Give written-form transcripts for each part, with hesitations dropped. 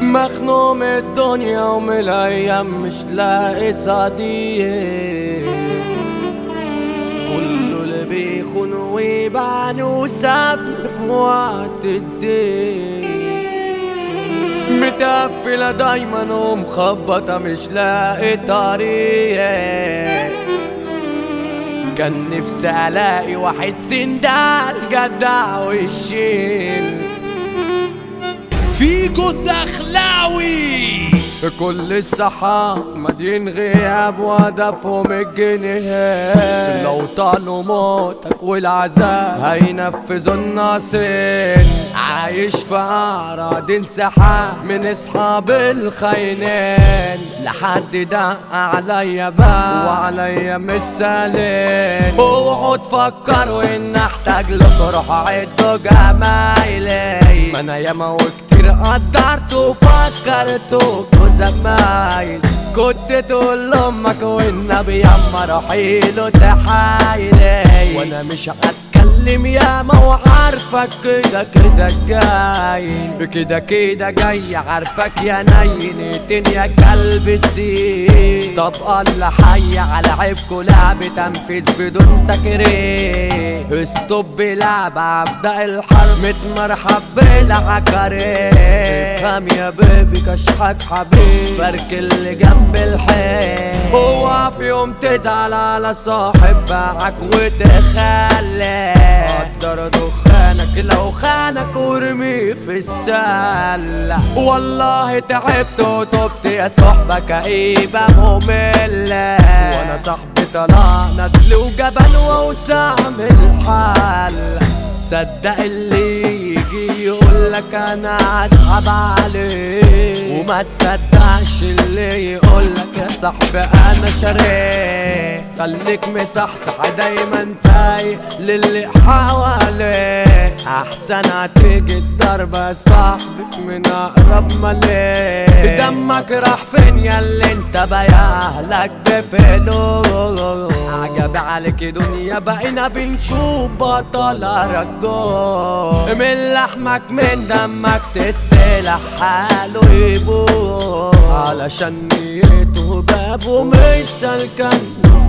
مخنوق من الدنيا ومن الايام مش لاقي صديق. كله اللي بيخون ويبان وسابني في وقت الضيق. متقفلة دايما ومخبطة مش لاقي طريق. كان نفسي الاقي واحد سندال جدع ويشيل فيجو الدخلاوي. كل الصحاب مدين غياب وهدفهم الجنيه. لو طالوا موتك والعذاب هينفذوا الناصرين. عايش في أعراض انسحاب من اصحاب الخاينين. لحد دق عليا بقى وعليا مش سالين. اوعوا تفكروا ان احتاج لكم روحوا عدوا جمايلي. ما انا ياما وكتير قدرت وفكرتكوا زمايل. كنت تقول لامك والنبي ياما روحيله تحايلي. وانا مش هتكلم ياما وعارفك كده كده جاي. كده كده جاي عارفك يا نينتين يا كلب السين. طب الله حي على عيبكوا لعب تنفيذ بدون تكرير. استوب لعبة ابدأ الحرب متمرحب بالعكارين. افهم يا بيبي كشحك حبيب فرك اللي جنب الحيط. هو في يوم تزعل على صاحب باعك وتخلي. قدر دخانك لو خانك وارميه في السلة. والله تعبت وتبت يا صحبة كئيبة مملة. وانا صاحبي طلع ندل وجبل ووسام الحال. صدق اللي يجي يقولك انا اسحب عليه. وما تصدقش اللي يقولك يا صاحبي انا شريك. خليك مصحصح دايما فايق للي حواليك. احسن هتيجي الضربة يا صاحبك من اقرب مليك. دمك راح فين يا اللي انت بياهلك بفلوس. عجب عليك دنيا بقينا بنشوف بطل رجال. من لحمك من دمك تتسلح حاله يبوظ. علشان نيته بابه مش سلكان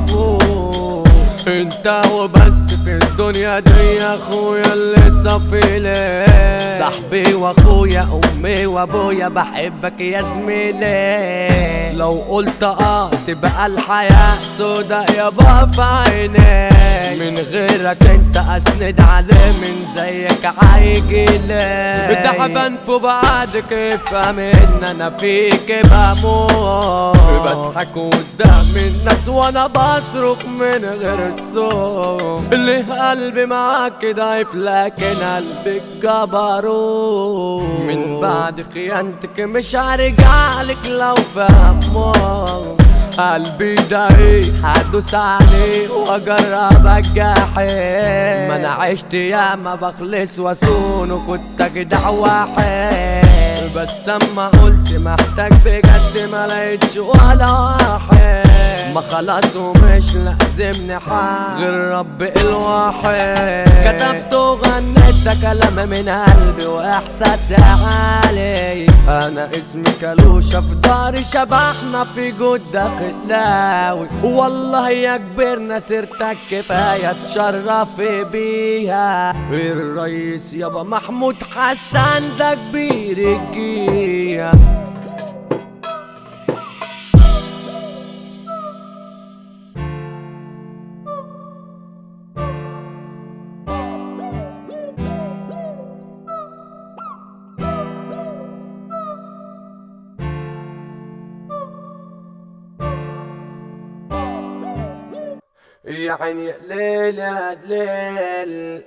فوق. انت وبس في الدنيا دي يا اخويا اللي صافي ليه. صاحبي واخويا امي وابويا بحبك يا زميلي. لو قلت تبقى الحياة سودا يابا في عيني. من غيرك انت اسند عليه من زيك عايجيلي. تعبان في بعدك افهم ان انا فيك بموت. بضحك قدام الناس وانا بصرخ من غير الصوت. اللي قلبي معاك ضعيف لكن قلبك جبروت. من بعد خيانتك مش هرجعلك لو فهمت. قلبي ضعيف هدوس عليه واجرب الجحيم. ما انا عشت ياما بخلص واسون وكنت اجدع واحد. بس اما قلت محتاج بجد ما لقيتش ولا واحد. ما خلاص ومش لازمني حال غير رب الواحد. كتبت وغنيت ده كلام من قلبي واحساسي عالي. انا اسمي كالوشة في داري شبحنا في جود دخلاوي. والله يا كبرنا سيرتك كفاية تشرف بيها. الرئيس يابا محمود حسن ده كبير الجية. يعني ليلة ليل